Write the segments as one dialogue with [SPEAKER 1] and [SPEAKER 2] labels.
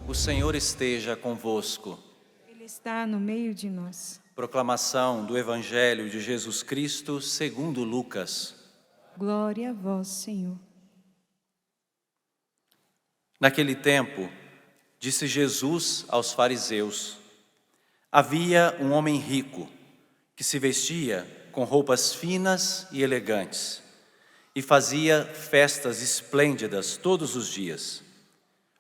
[SPEAKER 1] O Senhor esteja convosco.
[SPEAKER 2] Ele está no meio de nós.
[SPEAKER 1] Proclamação do Evangelho de Jesus Cristo segundo Lucas.
[SPEAKER 2] Glória a vós, Senhor.
[SPEAKER 1] Naquele tempo, disse Jesus aos fariseus: havia um homem rico que se vestia com roupas finas e elegantes e fazia festas esplêndidas todos os dias.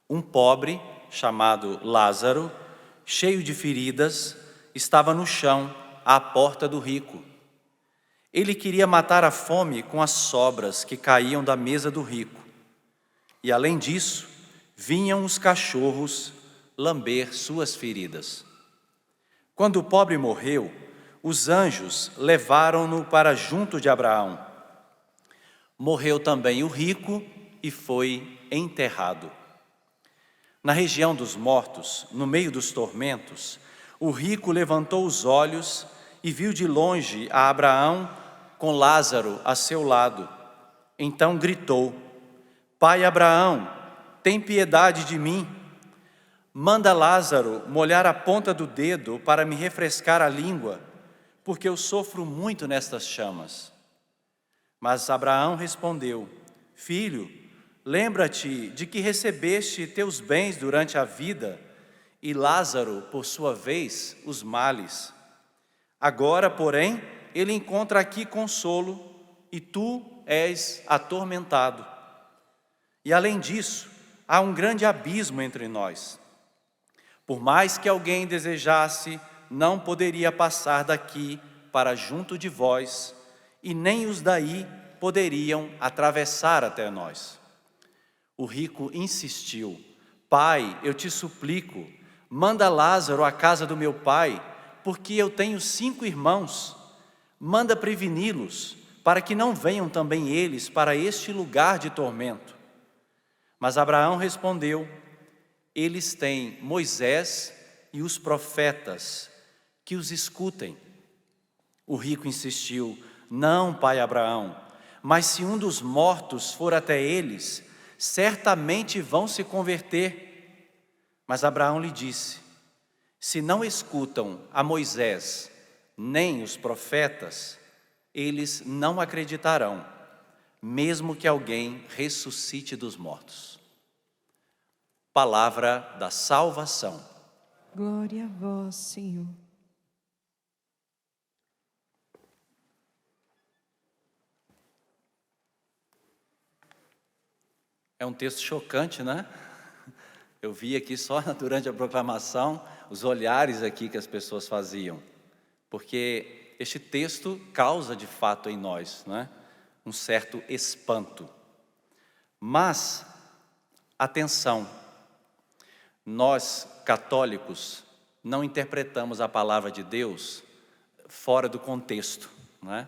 [SPEAKER 1] Um pobre, chamado Lázaro, cheio de feridas, estava no chão, à porta do rico. Ele queria matar a fome com as sobras que caíam da mesa do rico. E além disso, vinham os cachorros lamber suas feridas. Quando o pobre morreu, os anjos levaram-no para junto de Abraão. Morreu também o rico e foi enterrado. Na região dos mortos, no meio dos tormentos, o rico levantou os olhos e viu de longe a Abraão com Lázaro a seu lado. Então gritou: Pai Abraão, tem piedade de mim. Manda Lázaro molhar a ponta do dedo para me refrescar a língua, porque eu sofro muito nestas chamas. Mas Abraão respondeu: Filho, lembra-te de que recebeste teus bens durante a vida, e Lázaro, por sua vez, os males. Agora, porém, ele encontra aqui consolo, e tu és atormentado. E além disso, há um grande abismo entre nós. Por mais que alguém desejasse, não poderia passar daqui para junto de vós, e nem os daí poderiam atravessar até nós. O rico insistiu: Pai, eu te suplico, manda Lázaro à casa do meu pai, porque eu tenho 5 irmãos. Manda preveni-los, para que não venham também eles para este lugar de tormento. Mas Abraão respondeu: eles têm Moisés e os profetas, que os escutem. O rico insistiu: não, pai Abraão, mas se um dos mortos for até eles, certamente vão se converter. Mas Abraão lhe disse: se não escutam a Moisés nem os profetas, eles não acreditarão, mesmo que alguém ressuscite dos mortos. Palavra da salvação.
[SPEAKER 2] Glória a vós, Senhor.
[SPEAKER 1] É um texto chocante, né? Eu vi aqui só durante a proclamação os olhares aqui que as pessoas faziam, porque este texto causa de fato em nós, né, um certo espanto. Mas, atenção, nós católicos não interpretamos a palavra de Deus fora do contexto, né?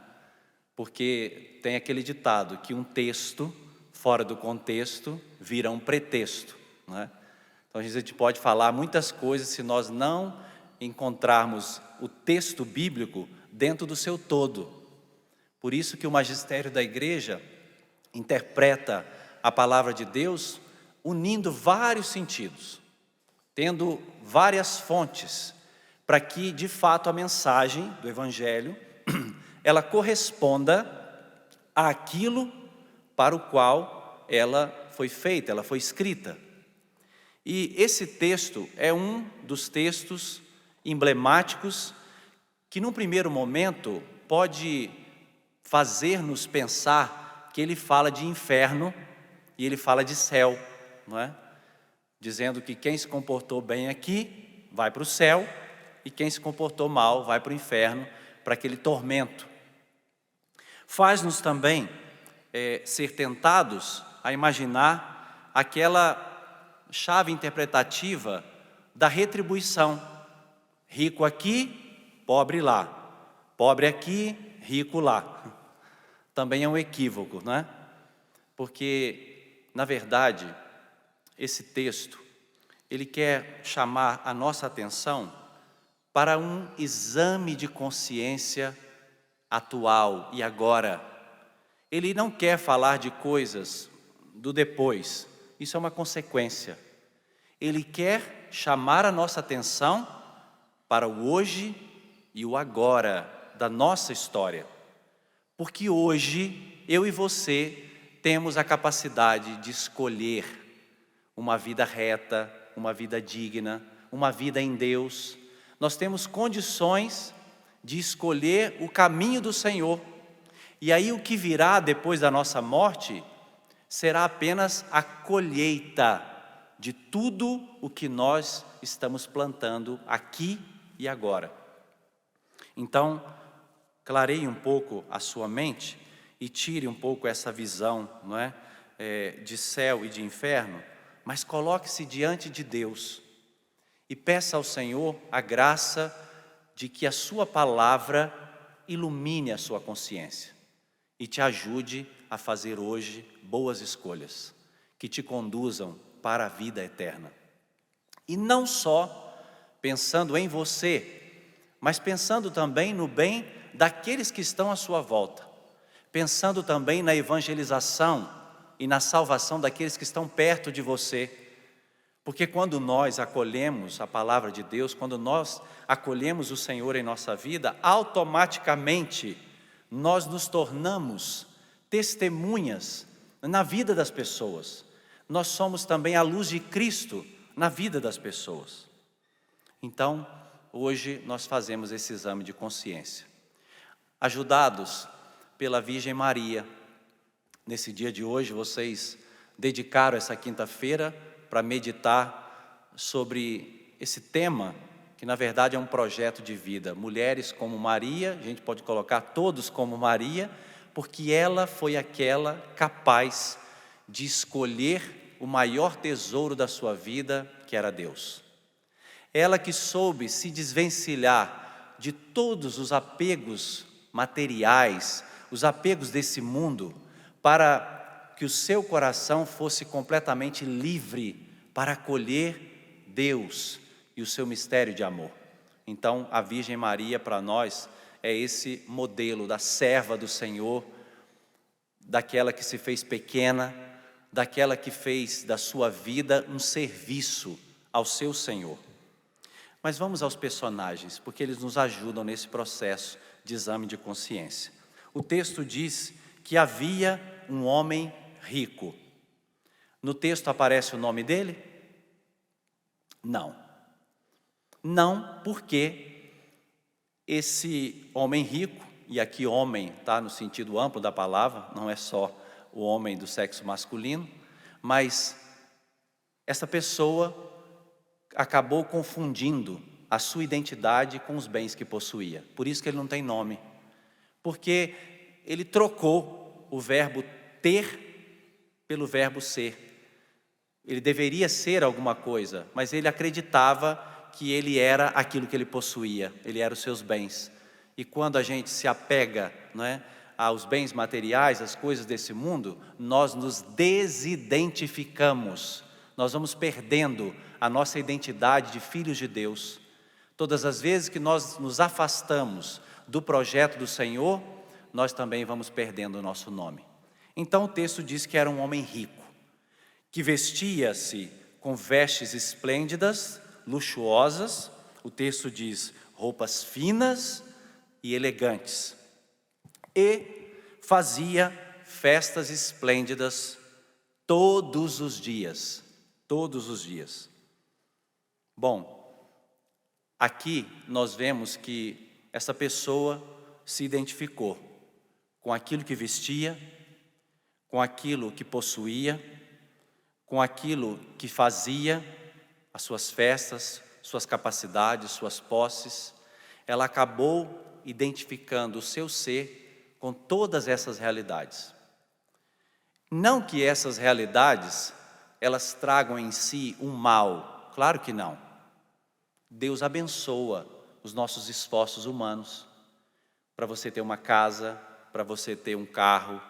[SPEAKER 1] Porque tem aquele ditado que um texto fora do contexto vira um pretexto, né? Então a gente pode falar muitas coisas se nós não encontrarmos o texto bíblico dentro do seu todo. Por isso que o magistério da igreja interpreta a palavra de Deus unindo vários sentidos, tendo várias fontes, para que de fato a mensagem do Evangelho ela corresponda àquilo para o qual ela foi feita, ela foi escrita. E esse texto é um dos textos emblemáticos que, num primeiro momento, pode fazer-nos pensar que ele fala de inferno e ele fala de céu, não é? Dizendo que quem se comportou bem aqui vai para o céu e quem se comportou mal vai para o inferno, para aquele tormento. Faz-nos também ser tentados a imaginar aquela chave interpretativa da retribuição. Rico aqui, pobre lá. Pobre aqui, rico lá. Também é um equívoco, não é? Porque, na verdade, esse texto, ele quer chamar a nossa atenção para um exame de consciência atual e agora. Ele não quer falar de coisas do depois, isso é uma consequência. Ele quer chamar a nossa atenção para o hoje e o agora da nossa história. Porque hoje, eu e você temos a capacidade de escolher uma vida reta, uma vida digna, uma vida em Deus. Nós temos condições de escolher o caminho do Senhor. E aí o que virá depois da nossa morte será apenas a colheita de tudo o que nós estamos plantando aqui e agora. Então, clareie um pouco a sua mente e tire um pouco essa visão, não é, de céu e de inferno, mas coloque-se diante de Deus e peça ao Senhor a graça de que a sua palavra ilumine a sua consciência e te ajude a fazer hoje boas escolhas, que te conduzam para a vida eterna. E não só pensando em você, mas pensando também no bem daqueles que estão à sua volta, pensando também na evangelização e na salvação daqueles que estão perto de você. Porque quando nós acolhemos a palavra de Deus, quando nós acolhemos o Senhor em nossa vida, automaticamente nós nos tornamos testemunhas na vida das pessoas. Nós somos também a luz de Cristo na vida das pessoas. Então, hoje nós fazemos esse exame de consciência, ajudados pela Virgem Maria. Nesse dia de hoje, vocês dedicaram essa quinta-feira para meditar sobre esse tema, que na verdade é um projeto de vida. Mulheres como Maria, a gente pode colocar todos como Maria, porque ela foi aquela capaz de escolher o maior tesouro da sua vida, que era Deus. Ela que soube se desvencilhar de todos os apegos materiais, os apegos desse mundo, para que o seu coração fosse completamente livre para acolher Deus e o seu mistério de amor. Então, a Virgem Maria para nós é esse modelo da serva do Senhor, daquela que se fez pequena, daquela que fez da sua vida um serviço ao seu Senhor. Mas vamos aos personagens, porque eles nos ajudam nesse processo de exame de consciência. O texto diz que havia um homem rico. No texto aparece o nome dele? Não. Não, porque esse homem rico, e aqui homem está no sentido amplo da palavra, não é só o homem do sexo masculino, mas essa pessoa acabou confundindo a sua identidade com os bens que possuía. Por isso que ele não tem nome. Porque ele trocou o verbo ter pelo verbo ser. Ele deveria ser alguma coisa, mas ele acreditava que ele era aquilo que ele possuía, ele era os seus bens. E quando a gente se apega, não é, aos bens materiais, às coisas desse mundo, nós nos desidentificamos, nós vamos perdendo a nossa identidade de filhos de Deus. Todas as vezes que nós nos afastamos do projeto do Senhor, nós também vamos perdendo o nosso nome. Então o texto diz que era um homem rico, que vestia-se com vestes esplêndidas, luxuosas. O texto diz roupas finas e elegantes. E fazia festas esplêndidas todos os dias. Todos os dias. Bom, aqui nós vemos que essa pessoa se identificou com aquilo que vestia, com aquilo que possuía, com aquilo que fazia, as suas festas, suas capacidades, suas posses. Ela acabou identificando o seu ser com todas essas realidades. Não que essas realidades, elas tragam em si um mal, claro que não. Deus abençoa os nossos esforços humanos, para você ter uma casa, para você ter um carro,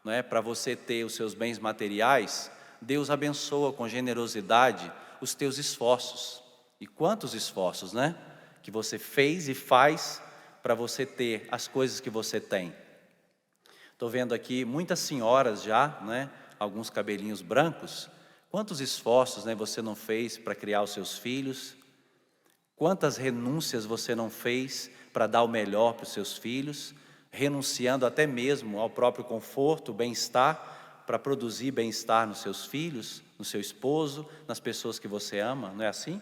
[SPEAKER 1] não é? Para você ter os seus bens materiais. Deus abençoa com generosidade os teus esforços. E quantos esforços, né? Que você fez e faz para você ter as coisas que você tem. Estou vendo aqui muitas senhoras já, né? Alguns cabelinhos brancos, Quantos esforços, né, você não fez para criar os seus filhos? Quantas renúncias você não fez para dar o melhor para os seus filhos? Renunciando até mesmo ao próprio conforto, bem-estar, para produzir bem-estar nos seus filhos, no seu esposo, nas pessoas que você ama, não é assim?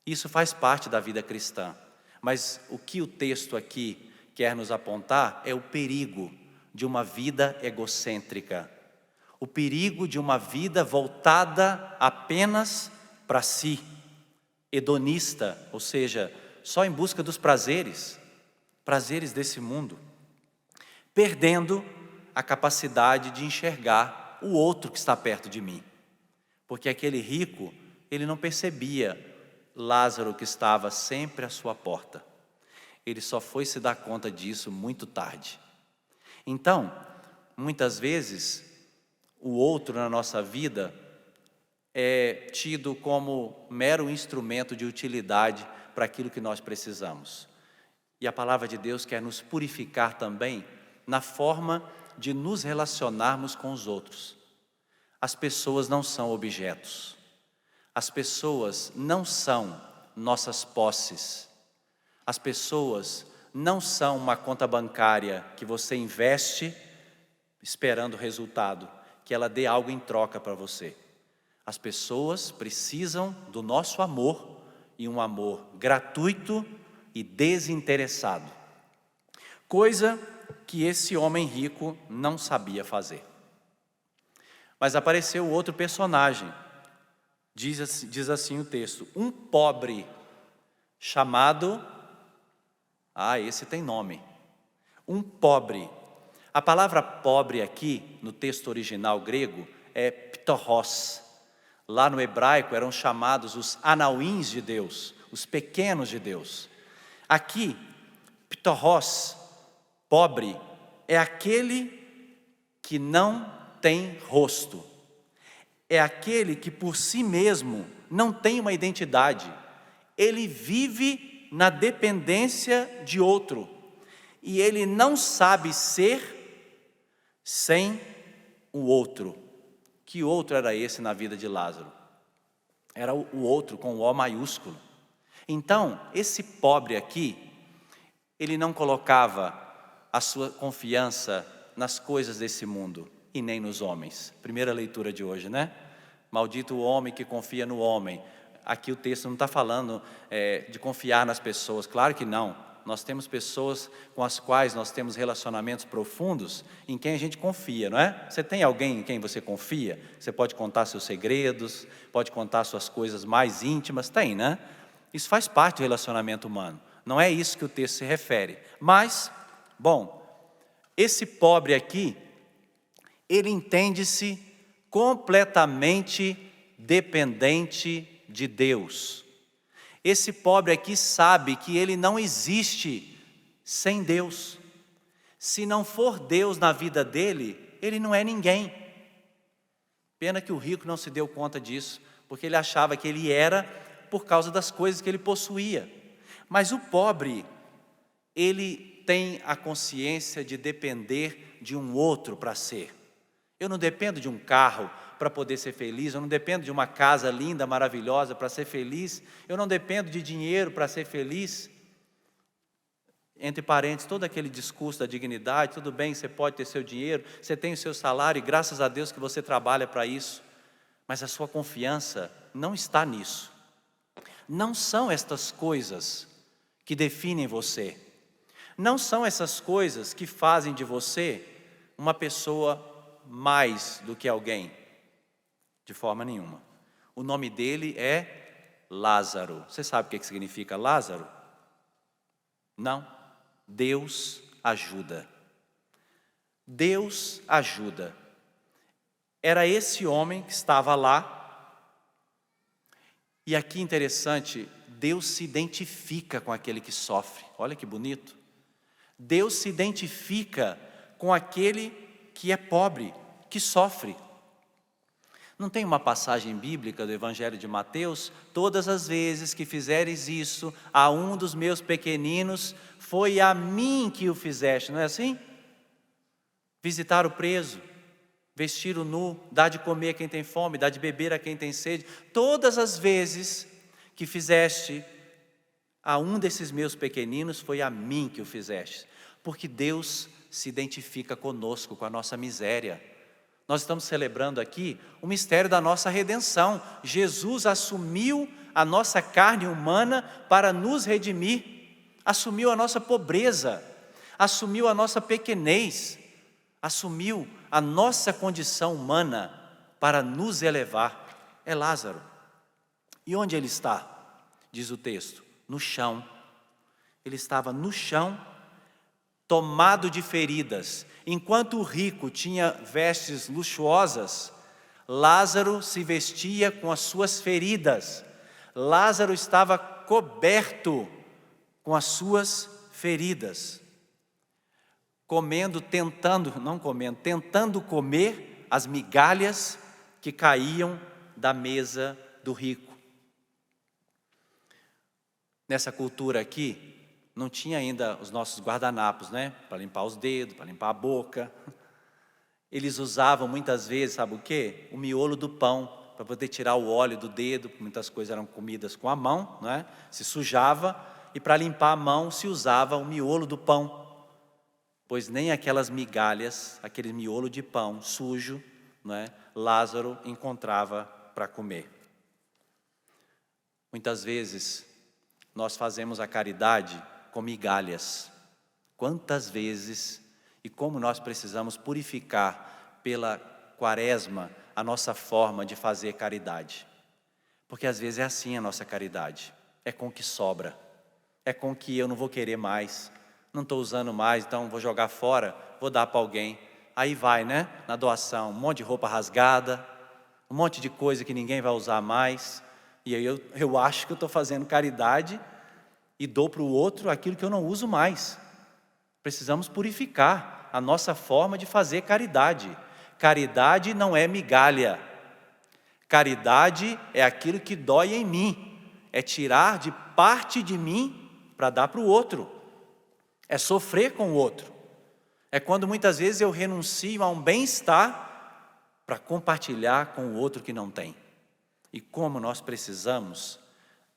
[SPEAKER 1] Isso faz parte da vida cristã. Mas o que o texto aqui quer nos apontar é o perigo de uma vida egocêntrica. O perigo de uma vida voltada apenas para si, hedonista, ou seja, só em busca dos prazeres desse mundo, perdendo a capacidade de enxergar o outro que está perto de mim. Porque aquele rico, ele não percebia Lázaro que estava sempre à sua porta. Ele só foi se dar conta disso muito tarde. Então, muitas vezes, o outro na nossa vida é tido como mero instrumento de utilidade para aquilo que nós precisamos. E a palavra de Deus quer nos purificar também na forma de nos relacionarmos com os outros. As pessoas não são objetos. As pessoas não são nossas posses. As pessoas não são uma conta bancária que você investe esperando o resultado, que ela dê algo em troca para você. As pessoas precisam do nosso amor, e um amor gratuito e desinteressado. Coisa que esse homem rico não sabia fazer. Mas apareceu outro personagem, diz assim o texto, um pobre chamado, esse tem nome, um pobre. A palavra pobre aqui, no texto original grego, é ptorros. Lá no hebraico eram chamados os anauins de Deus, os pequenos de Deus. Aqui, ptorros, pobre, é aquele que não tem rosto. É aquele que por si mesmo não tem uma identidade. Ele vive na dependência de outro. E ele não sabe ser sem o outro. Que outro era esse na vida de Lázaro? Era o outro com o O maiúsculo. Então, esse pobre aqui, ele não colocava a sua confiança nas coisas desse mundo e nem nos homens. Primeira leitura de hoje, né? Maldito o homem que confia no homem. Aqui o texto não está falando de confiar nas pessoas, claro que não. Nós temos pessoas com as quais nós temos relacionamentos profundos, em quem a gente confia, não é? Você tem alguém em quem você confia? Você pode contar seus segredos, pode contar suas coisas mais íntimas, tem, né? Isso faz parte do relacionamento humano. Não é isso que o texto se refere. Mas, bom, esse pobre aqui, ele entende-se completamente dependente de Deus. Esse pobre aqui sabe que ele não existe sem Deus. Se não for Deus na vida dele, ele não é ninguém. Pena que o rico não se deu conta disso, porque ele achava que ele era por causa das coisas que ele possuía. Mas o pobre, ele tem a consciência de depender de um outro para ser. Eu não dependo de um carro para poder ser feliz, eu não dependo de uma casa linda, maravilhosa para ser feliz, eu não dependo de dinheiro para ser feliz. Entre parênteses, todo aquele discurso da dignidade, tudo bem, você pode ter seu dinheiro, você tem o seu salário e graças a Deus que você trabalha para isso, mas a sua confiança não está nisso. Não são estas coisas que definem você, não são essas coisas que fazem de você uma pessoa mais do que alguém. De forma nenhuma. O nome dele é Lázaro. Você sabe o que significa Lázaro? Não. Deus ajuda. Deus ajuda. Era esse homem que estava lá. E aqui interessante, Deus se identifica com aquele que sofre. Olha que bonito. Deus se identifica com aquele que é pobre, que sofre. Não tem uma passagem bíblica do Evangelho de Mateus? Todas as vezes que fizeres isso a um dos meus pequeninos, foi a mim que o fizeste, não é assim? Visitar o preso, vestir o nu, dar de comer a quem tem fome, dar de beber a quem tem sede. Todas as vezes que fizeste a um desses meus pequeninos, foi a mim que o fizeste. Porque Deus se identifica conosco, com a nossa miséria. Nós estamos celebrando aqui o mistério da nossa redenção. Jesus assumiu a nossa carne humana para nos redimir. Assumiu a nossa pobreza, assumiu a nossa pequenez, assumiu a nossa condição humana para nos elevar. É Lázaro. E onde ele está? Diz o texto, no chão. Ele estava no chão, tomado de feridas. Enquanto o rico tinha vestes luxuosas, Lázaro se vestia com as suas feridas. Lázaro estava coberto com as suas feridas, tentando comer as migalhas que caíam da mesa do rico. Nessa cultura aqui, não tinha ainda os nossos guardanapos, né? Para limpar os dedos, para limpar a boca. Eles usavam muitas vezes, sabe o quê? O miolo do pão, para poder tirar o óleo do dedo, porque muitas coisas eram comidas com a mão, né? Se sujava, e para limpar a mão se usava o miolo do pão, pois nem aquelas migalhas, aquele miolo de pão sujo, né? Lázaro encontrava para comer. Muitas vezes nós fazemos a caridade com migalhas. Quantas vezes e como nós precisamos purificar pela quaresma a nossa forma de fazer caridade. Porque às vezes é assim a nossa caridade, é com o que sobra, é com o que eu não vou querer mais, não estou usando mais, então vou jogar fora, vou dar para alguém. Aí vai, né? Na doação, um monte de roupa rasgada, um monte de coisa que ninguém vai usar mais. E aí eu acho que eu estou fazendo caridade e dou para o outro aquilo que eu não uso mais. Precisamos purificar a nossa forma de fazer caridade. Caridade não é migalha. Caridade é aquilo que dói em mim. É tirar de parte de mim para dar para o outro. É sofrer com o outro. É quando muitas vezes eu renuncio a um bem-estar para compartilhar com o outro que não tem. E como nós precisamos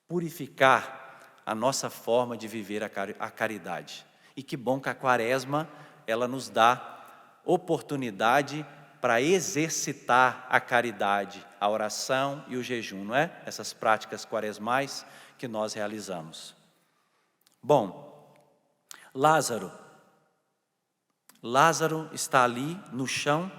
[SPEAKER 1] purificar a nossa forma de viver a caridade. E que bom que a quaresma, ela nos dá oportunidade para exercitar a caridade, a oração e o jejum, não é? Essas práticas quaresmais que nós realizamos. Bom, Lázaro está ali no chão,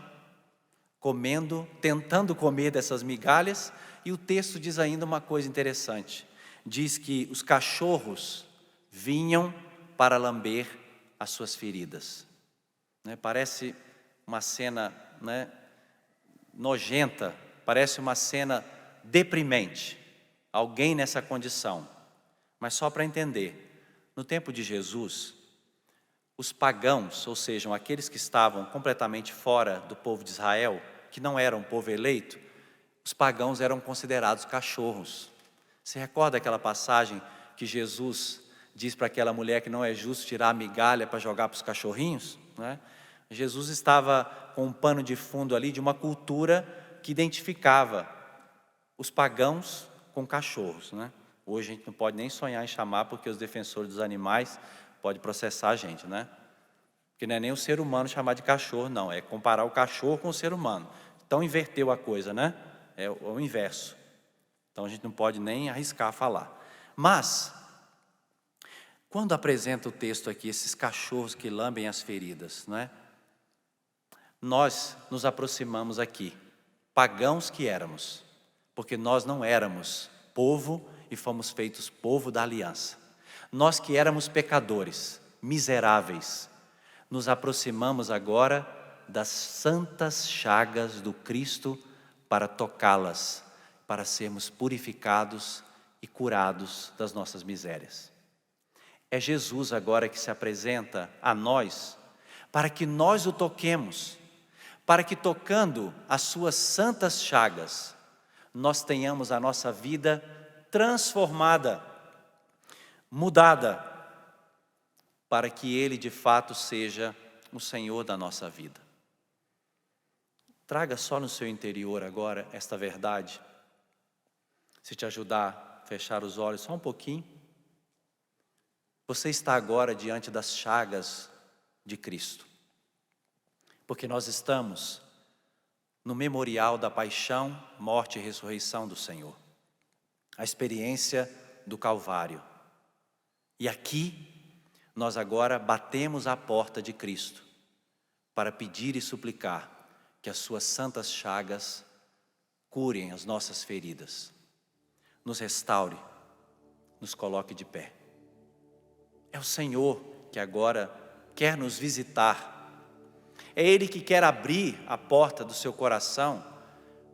[SPEAKER 1] comendo, tentando comer dessas migalhas, e o texto diz ainda uma coisa interessante. Diz que os cachorros vinham para lamber as suas feridas. Parece uma cena, nojenta, parece uma cena deprimente. Alguém nessa condição. Mas só para entender, no tempo de Jesus, os pagãos, ou seja, aqueles que estavam completamente fora do povo de Israel, que não eram povo eleito, os pagãos eram considerados cachorros. Você recorda aquela passagem que Jesus diz para aquela mulher que não é justo tirar a migalha para jogar para os cachorrinhos? Jesus estava com um pano de fundo ali de uma cultura que identificava os pagãos com cachorros. Hoje a gente não pode nem sonhar em chamar, porque os defensores dos animais podem processar a gente. Porque não é nem o ser humano chamar de cachorro, não. É comparar o cachorro com o ser humano. Então inverteu a coisa, É o inverso. Então a gente não pode nem arriscar falar. Mas, quando apresenta o texto aqui, esses cachorros que lambem as feridas, nós nos aproximamos aqui, pagãos que éramos, porque nós não éramos povo e fomos feitos povo da aliança. Nós que éramos pecadores, miseráveis, nos aproximamos agora das santas chagas do Cristo para tocá-las, para sermos purificados e curados das nossas misérias. É Jesus agora que se apresenta a nós, para que nós o toquemos, para que tocando as suas santas chagas, nós tenhamos a nossa vida transformada, mudada, para que Ele de fato seja o Senhor da nossa vida. Traga só no seu interior agora esta verdade. Se te ajudar a fechar os olhos só um pouquinho. Você está agora diante das chagas de Cristo. Porque nós estamos no memorial da paixão, morte e ressurreição do Senhor. A experiência do Calvário. E aqui, nós agora batemos à porta de Cristo para pedir e suplicar que as suas santas chagas curem as nossas feridas, nos restaure, nos coloque de pé. É o Senhor que agora quer nos visitar. É Ele que quer abrir a porta do seu coração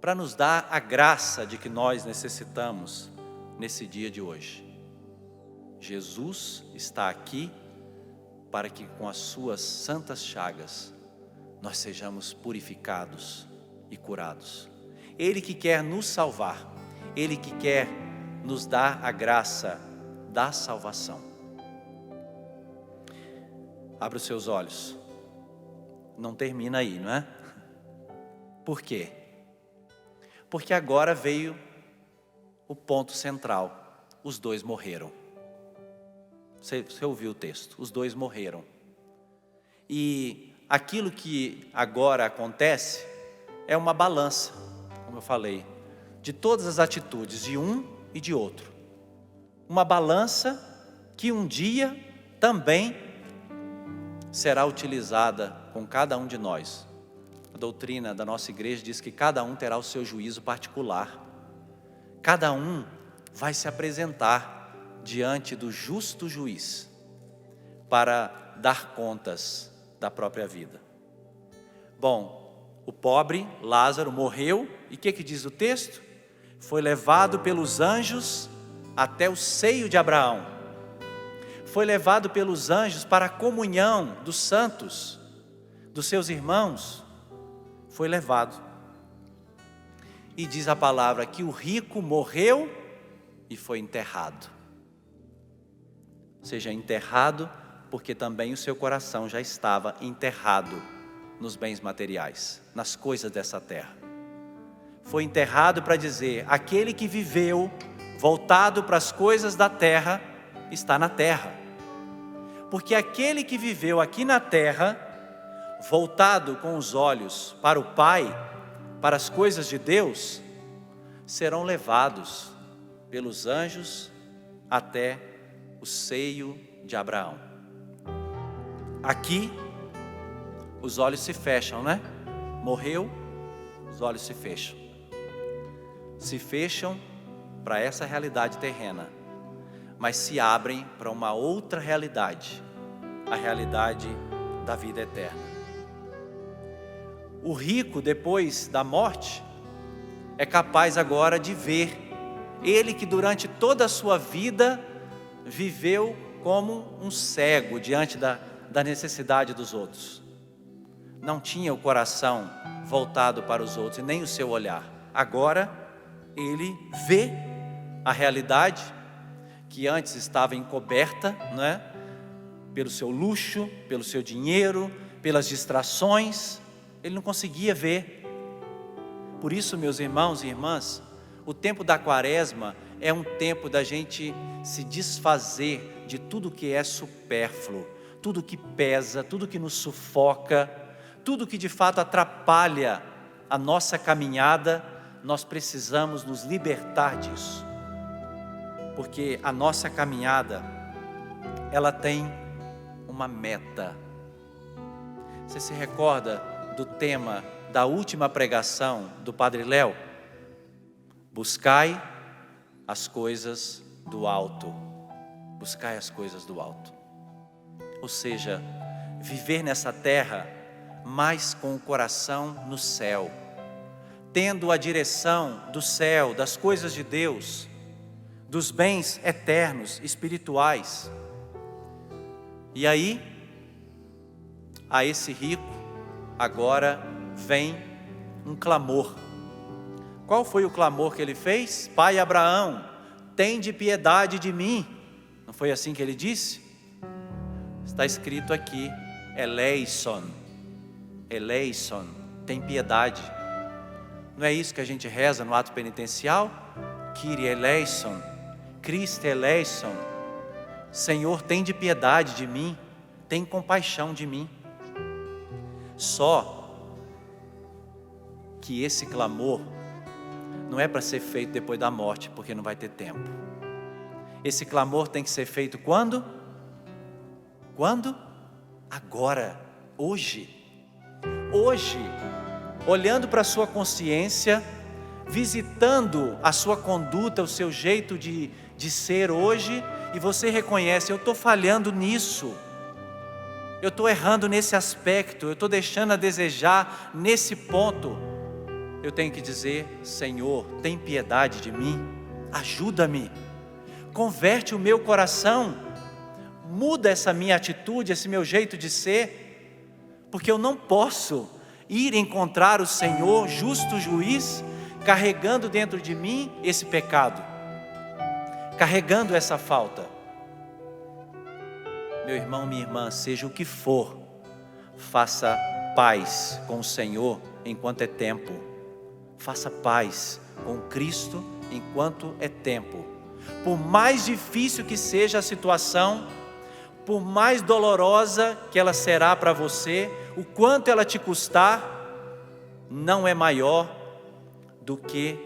[SPEAKER 1] para nos dar a graça de que nós necessitamos nesse dia de hoje. Jesus está aqui para que com as suas santas chagas nós sejamos purificados e curados. Ele que quer nos salvar, Ele que quer nos dar a graça da salvação. Abra os seus olhos. Não termina aí, não é? Por quê? Porque agora veio o ponto central. Os dois morreram. Você ouviu o texto? Os dois morreram. E aquilo que agora acontece é uma balança, como eu falei, de todas as atitudes de um e de outro. Uma balança que um dia também será utilizada com cada um de nós. A doutrina da nossa igreja diz que cada um terá o seu juízo particular. Cada um vai se apresentar diante do justo juiz para dar contas da própria vida. Bom, o pobre Lázaro morreu e o que diz o texto? Foi levado pelos anjos até o seio de Abraão. Foi levado pelos anjos para a comunhão dos santos, dos seus irmãos. Foi levado. E diz a palavra que o rico morreu e foi enterrado. Ou seja, enterrado porque também o seu coração já estava enterrado nos bens materiais, nas coisas dessa terra. Foi enterrado para dizer, aquele que viveu voltado para as coisas da terra, está na terra. Porque aquele que viveu aqui na terra, voltado com os olhos para o Pai, para as coisas de Deus, serão levados pelos anjos até o seio de Abraão. Aqui, os olhos se fecham, né? Morreu, os olhos se fecham. Se fecham para essa realidade terrena, mas se abrem para uma outra realidade, a realidade da vida eterna. O rico, depois da morte, é capaz agora de ver, ele que durante toda a sua vida viveu como um cego diante da necessidade dos outros. Não tinha o coração voltado para os outros e nem o seu olhar. Agora ele vê a realidade que antes estava encoberta, não é? Pelo seu luxo, pelo seu dinheiro, pelas distrações, ele não conseguia ver. Por isso, meus irmãos e irmãs, o tempo da quaresma é um tempo da gente se desfazer de tudo que é supérfluo, tudo que pesa, tudo que nos sufoca, tudo que de fato atrapalha a nossa caminhada. Nós precisamos nos libertar disso, porque a nossa caminhada, ela tem uma meta. Você se recorda do tema da última pregação do Padre Léo? Buscai as coisas do alto. Buscai as coisas do alto. Ou seja, viver nessa terra, mas com o coração no céu, tendo a direção do céu, das coisas de Deus, dos bens eternos, espirituais. E aí, a esse rico, agora vem um clamor. Qual foi o clamor que ele fez? Pai Abraão, tende piedade de mim. Não foi assim que ele disse? Está escrito aqui, eleison, tem piedade. Não é isso que a gente reza no ato penitencial? Kyrie eleison, Christe eleison. Senhor, tem de piedade de mim, tem compaixão de mim. Só que esse clamor não é para ser feito depois da morte, porque não vai ter tempo. Esse clamor tem que ser feito quando? Quando? Agora, hoje. Hoje, olhando para a sua consciência, visitando a sua conduta, o seu jeito de ser hoje, e você reconhece: eu estou falhando nisso, eu estou errando nesse aspecto, eu estou deixando a desejar nesse ponto. Eu tenho que dizer: Senhor, tem piedade de mim, ajuda-me, converte o meu coração, muda essa minha atitude, esse meu jeito de ser, porque eu não posso ir encontrar o Senhor, justo juiz, carregando dentro de mim esse pecado, carregando essa falta. Meu irmão, minha irmã, seja o que for, faça paz com o Senhor enquanto é tempo. Faça paz com Cristo enquanto é tempo. Por mais difícil que seja a situação, por mais dolorosa que ela será para você, o quanto ela te custar, não é maior do que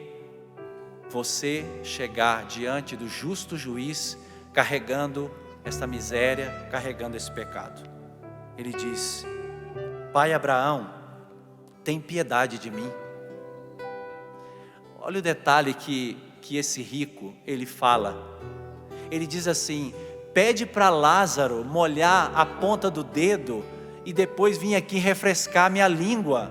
[SPEAKER 1] você chegar diante do justo juiz, carregando esta miséria, carregando esse pecado. Ele diz: Pai Abraão, tem piedade de mim. Olha o detalhe que esse rico, ele fala. Ele diz assim: pede para Lázaro molhar a ponta do dedo e depois vir aqui refrescar minha língua.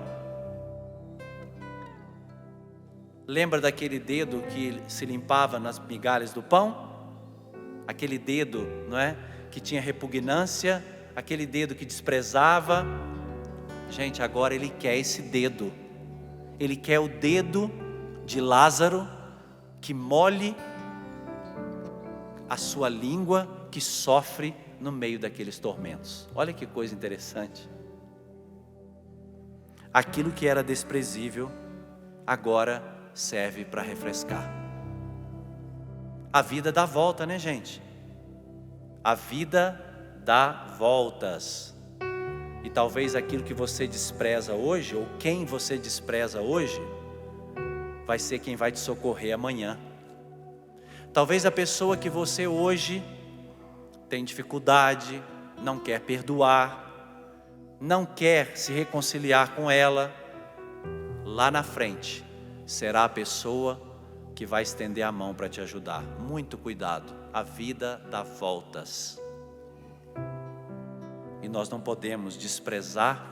[SPEAKER 1] Lembra daquele dedo que se limpava nas migalhas do pão? Aquele dedo, não é? Que tinha repugnância, aquele dedo que desprezava. Gente, agora ele quer esse dedo. Ele quer o dedo de Lázaro, que molhe a sua língua, que sofre no meio daqueles tormentos. Olha que coisa interessante. Aquilo que era desprezível, agora serve para refrescar. A vida dá volta, né, gente? A vida dá voltas. E talvez aquilo que você despreza hoje, ou quem você despreza hoje, vai ser quem vai te socorrer amanhã. Talvez a pessoa que você hoje tem dificuldade, não quer perdoar, não quer se reconciliar com ela, lá na frente será a pessoa que vai estender a mão para te ajudar. Muito cuidado, a vida dá voltas. E nós não podemos desprezar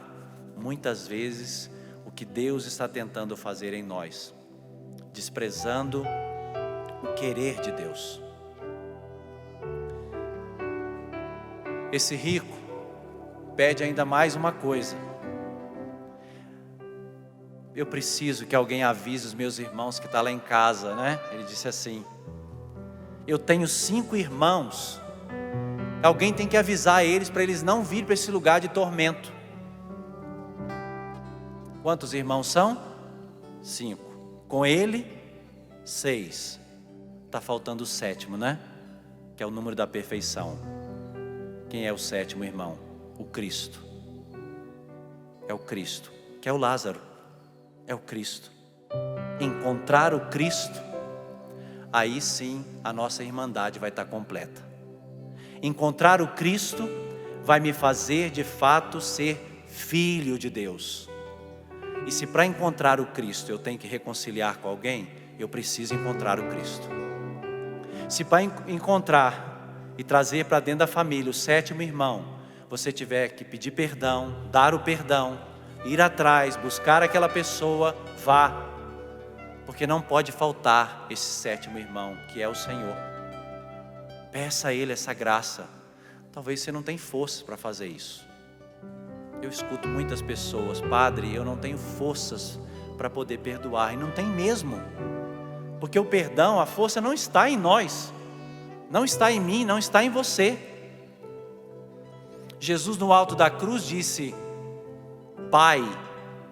[SPEAKER 1] muitas vezes o que Deus está tentando fazer em nós, desprezando o querer de Deus. Esse rico pede ainda mais uma coisa: eu preciso que alguém avise os meus irmãos que estão lá em casa, né? Ele disse assim: eu tenho 5 irmãos, alguém tem que avisar eles para eles não virem para esse lugar de tormento. Quantos irmãos são? 5. Com ele, 6. Está faltando o 7º, né? Que é o número da perfeição. Quem é o 7º irmão? O Cristo. É o Cristo, que é o Lázaro. É o Cristo. Encontrar o Cristo, aí sim a nossa irmandade vai estar completa. Encontrar o Cristo vai me fazer de fato ser filho de Deus. E se para encontrar o Cristo eu tenho que reconciliar com alguém, eu preciso encontrar o Cristo. Se para encontrar e trazer para dentro da família o 7º irmão, você tiver que pedir perdão, dar o perdão, ir atrás, buscar aquela pessoa, vá. Porque não pode faltar esse 7º irmão, que é o Senhor. Peça a Ele essa graça. Talvez você não tenha forças para fazer isso. Eu escuto muitas pessoas: padre, eu não tenho forças para poder perdoar. E não tem mesmo. Porque o perdão, a força não está em nós, não está em mim, não está em você. Jesus no alto da cruz disse: Pai,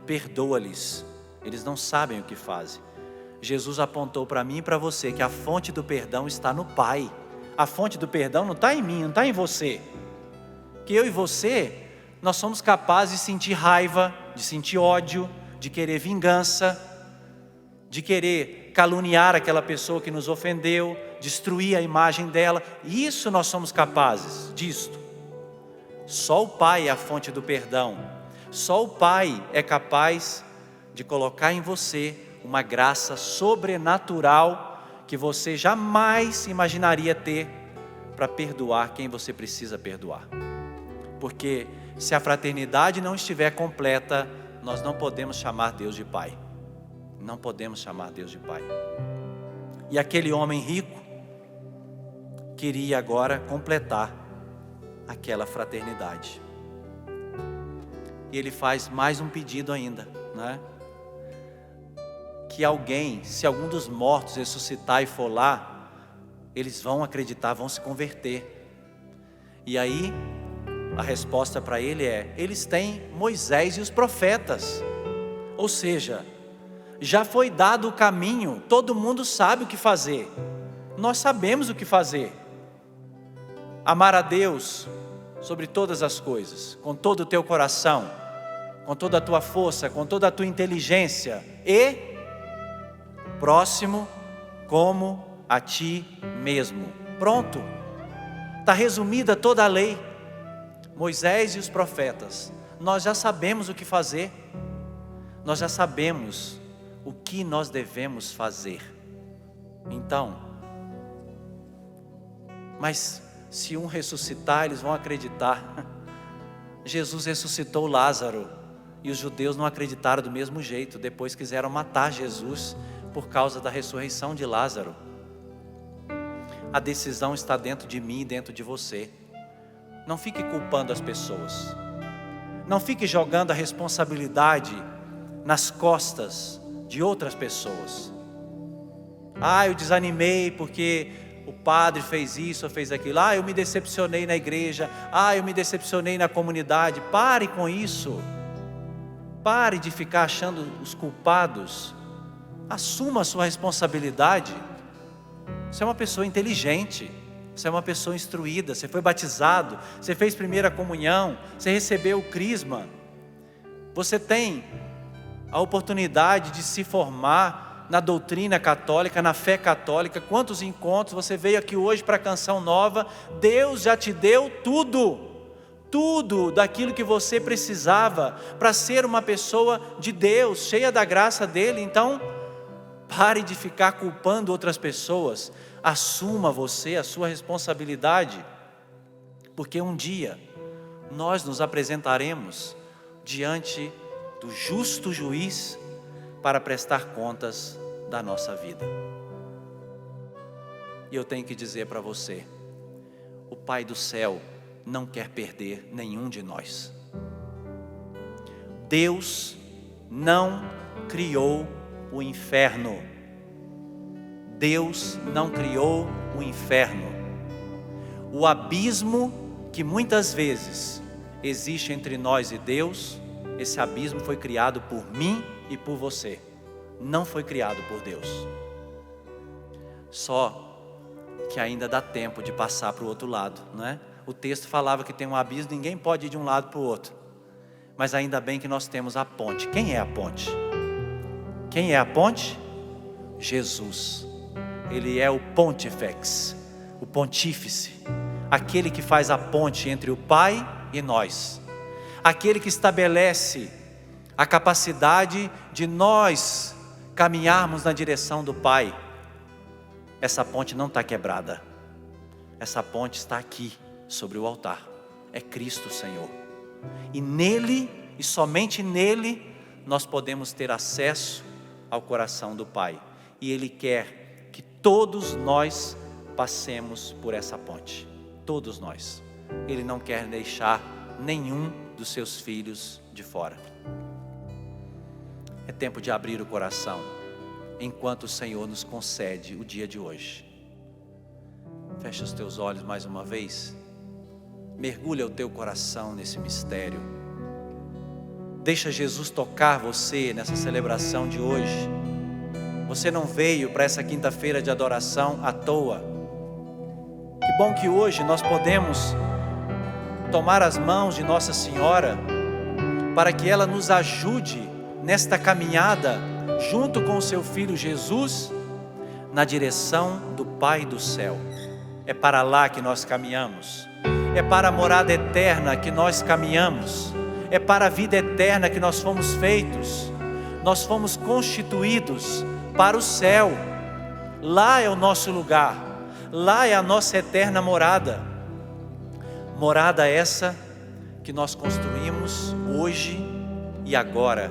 [SPEAKER 1] perdoa-lhes, eles não sabem o que fazem. Jesus apontou para mim e para você que a fonte do perdão está no Pai. A fonte do perdão não está em mim, não está em você. Que eu e você, nós somos capazes de sentir raiva, de sentir ódio, de querer vingança, de querer caluniar aquela pessoa que nos ofendeu, destruir a imagem dela. Isso nós somos capazes disto. Só o Pai é a fonte do perdão. Só o Pai é capaz de colocar em você uma graça sobrenatural que você jamais imaginaria ter para perdoar quem você precisa perdoar. Porque se a fraternidade não estiver completa, nós não podemos chamar Deus de Pai. Não podemos chamar Deus de Pai. E aquele homem rico queria agora completar aquela fraternidade. E ele faz mais um pedido ainda, né? Que alguém, se algum dos mortos ressuscitar e for lá, eles vão acreditar, vão se converter. E aí, a resposta para ele é: eles têm Moisés e os profetas. Ou seja, já foi dado o caminho, todo mundo sabe o que fazer. Nós sabemos o que fazer. Amar a Deus sobre todas as coisas, com todo o teu coração, com toda a tua força, com toda a tua inteligência, e próximo como a ti mesmo. Pronto, está resumida toda a lei. Moisés e os profetas, nós já sabemos o que fazer, nós já sabemos o que nós devemos fazer. Então, mas se um ressuscitar, eles vão acreditar. Jesus ressuscitou Lázaro e os judeus não acreditaram do mesmo jeito. Depois quiseram matar Jesus por causa da ressurreição de Lázaro. A decisão está dentro de mim e dentro de você. Não fique culpando as pessoas. Não fique jogando a responsabilidade nas costas de outras pessoas. Eu desanimei porque o padre fez isso ou fez aquilo. Eu me decepcionei na igreja. Eu me decepcionei na comunidade. Pare com isso. Pare de ficar achando os culpados. Assuma a sua responsabilidade. Você é uma pessoa inteligente. Você é uma pessoa instruída. Você foi batizado. Você fez primeira comunhão. Você recebeu o crisma. Você tem a oportunidade de se formar na doutrina católica, na fé católica. Quantos encontros, você veio aqui hoje para a Canção Nova. Deus já te deu tudo daquilo que você precisava para ser uma pessoa de Deus, cheia da graça dele. Então, pare de ficar culpando outras pessoas. Assuma você a sua responsabilidade, porque um dia nós nos apresentaremos diante do justo juiz para prestar contas da nossa vida. E eu tenho que dizer para você, o Pai do céu não quer perder nenhum de nós. Deus não criou o inferno. Deus não criou o inferno. O abismo que muitas vezes existe entre nós e Deus, esse abismo foi criado por mim e por você. Não foi criado por Deus. Só que ainda dá tempo de passar para o outro lado, não é? O texto falava que tem um abismo, ninguém pode ir de um lado para o outro. Mas ainda bem que nós temos a ponte. Quem é a ponte? Quem é a ponte? Jesus. Ele é o pontifex, o pontífice, aquele que faz a ponte entre o Pai e nós, aquele que estabelece a capacidade de nós caminharmos na direção do Pai. Essa ponte não está quebrada, essa ponte está aqui sobre o altar, é Cristo Senhor, e nele, e somente nele, nós podemos ter acesso ao coração do Pai, e Ele quer que todos nós passemos por essa ponte, todos nós. Ele não quer deixar nenhum dos seus filhos de fora. É tempo de abrir o coração, enquanto o Senhor nos concede o dia de hoje. Fecha os teus olhos mais uma vez, mergulha o teu coração nesse mistério. Deixa Jesus tocar você nessa celebração de hoje. Você não veio para essa quinta-feira de adoração à toa. Que bom que hoje nós podemos tomar as mãos de Nossa Senhora para que ela nos ajude nesta caminhada junto com o seu Filho Jesus na direção do Pai do céu. É para lá que nós caminhamos. É para a morada eterna que nós caminhamos. É para a vida eterna que nós fomos feitos. Nós fomos constituídos para o céu. Lá é o nosso lugar. Lá é a nossa eterna morada. Morada essa que nós construímos hoje e agora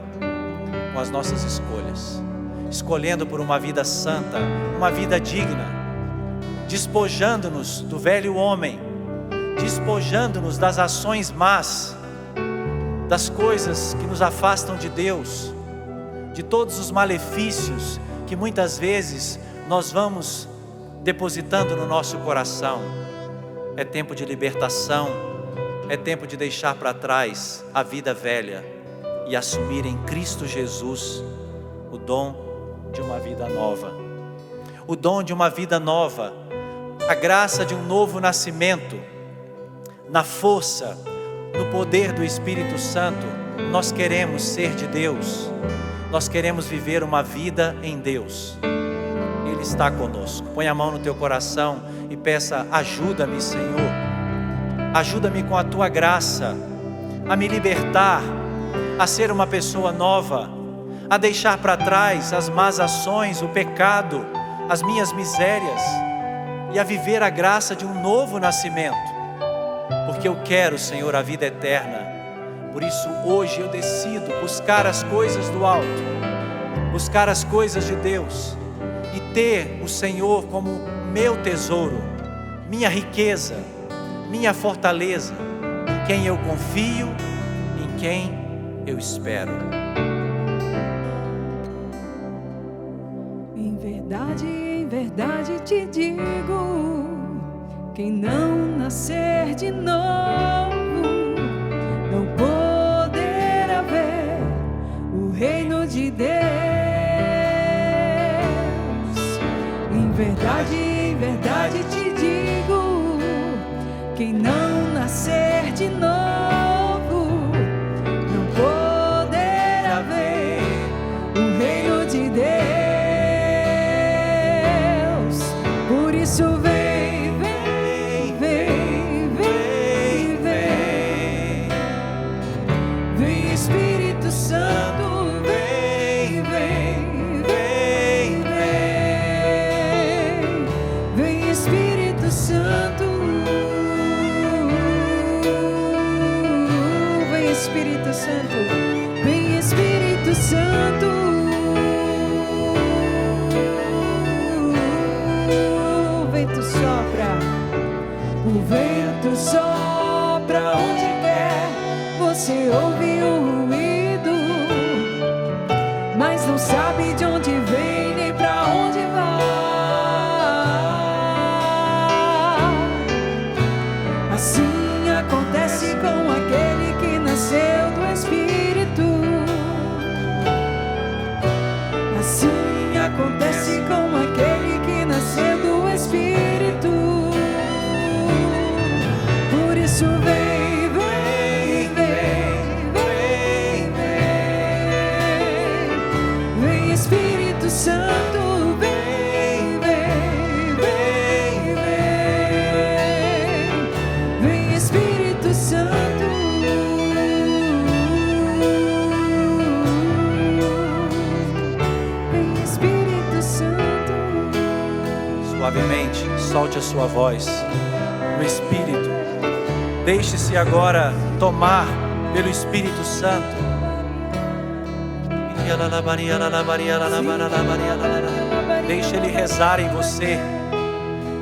[SPEAKER 1] com as nossas escolhas. Escolhendo por uma vida santa, uma vida digna, despojando-nos do velho homem, despojando-nos das ações más, das coisas que nos afastam de Deus, de todos os malefícios que muitas vezes nós vamos depositando no nosso coração. É tempo de libertação, é tempo de deixar para trás a vida velha e assumir em Cristo Jesus o dom de uma vida nova. O dom de uma vida nova, a graça de um novo nascimento, na força, no poder do Espírito Santo. Nós queremos ser de Deus, nós queremos viver uma vida em Deus. Ele está conosco. Põe a mão no teu coração e peça: ajuda-me, Senhor, ajuda-me com a tua graça a me libertar, a ser uma pessoa nova, a deixar para trás as más ações, o pecado, as minhas misérias, e a viver a graça de um novo nascimento, porque eu quero, Senhor, a vida eterna. Por isso hoje eu decido buscar as coisas do alto, buscar as coisas de Deus, e ter o Senhor como meu tesouro, minha riqueza, minha fortaleza, em quem eu confio, em quem eu espero.
[SPEAKER 2] Em verdade te digo, quem não nascer de novo não poderá ver o reino de Deus. Em verdade te digo, quem não nascer de novo não poderá ver o reino de Deus. Por isso vem, vem, vem, vem, vem, vem Espírito Santo, vem, vem, vem, vem, vem Espírito Santo, vem Espírito Santo, vem Espírito Santo. O vento sopra onde quer, você ouve o ruído, mas não sabe de onde vem nem pra onde vai. Assim acontece com aquele que nasceu do Espírito. Assim acontece com aquele que nasceu do Espírito. Vem, vem, vem, vem, vem, vem Espírito Santo, vem, vem, vem, vem, vem Espírito Santo, vem Espírito Santo.
[SPEAKER 1] Suavemente, solte a sua voz no Espírito. Deixe-se agora tomar pelo Espírito Santo. Deixe Ele rezar em você.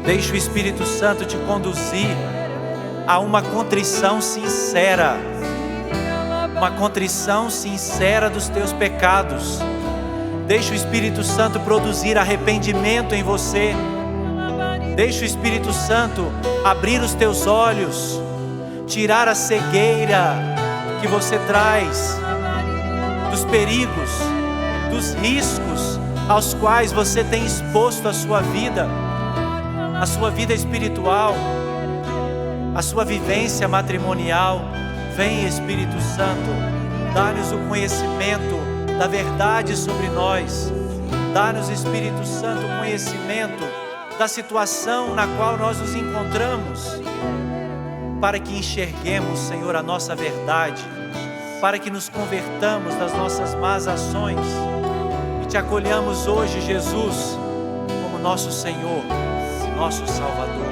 [SPEAKER 1] Deixe o Espírito Santo te conduzir a uma contrição sincera. Uma contrição sincera dos teus pecados. Deixe o Espírito Santo produzir arrependimento em você. Deixe o Espírito Santo abrir os teus olhos, tirar a cegueira que você traz, dos perigos, dos riscos aos quais você tem exposto a sua vida espiritual, a sua vivência matrimonial. Vem, Espírito Santo, dá-nos o conhecimento da verdade sobre nós. Dá-nos, Espírito Santo, o conhecimento da situação na qual nós nos encontramos, para que enxerguemos, Senhor, a nossa verdade, para que nos convertamos das nossas más ações e te acolhamos hoje, Jesus, como nosso Senhor e nosso Salvador.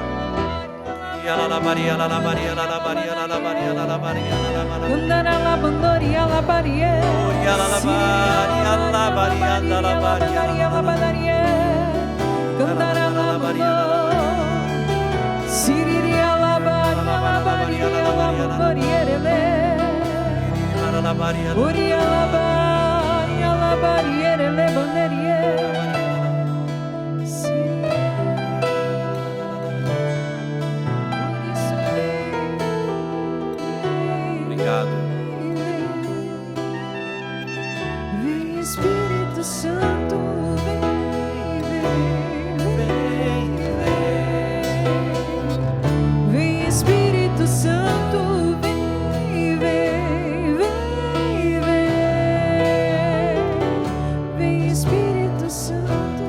[SPEAKER 1] Obrigado.
[SPEAKER 2] Vem, Espírito Santo, vem, vem, vem. Vem, Espírito Santo, vem, vem, vem, vem. Vem, Espírito Santo.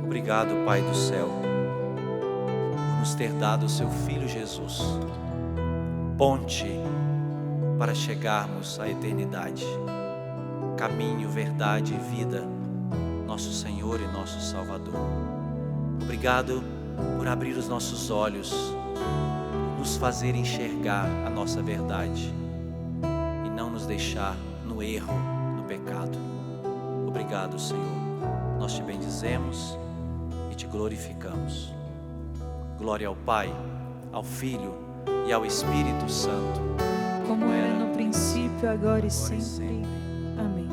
[SPEAKER 1] Obrigado, Pai do céu, por nos ter dado o seu Filho Jesus, ponte para chegarmos à eternidade, caminho, verdade e vida, nosso Senhor e nosso Salvador. Obrigado por abrir os nossos olhos, nos fazer enxergar a nossa verdade e não nos deixar no erro, no pecado. Obrigado, Senhor. Nós te bendizemos e te glorificamos. Glória ao Pai, ao Filho e ao Espírito Santo,
[SPEAKER 2] Como era no princípio, agora e sempre. Amém.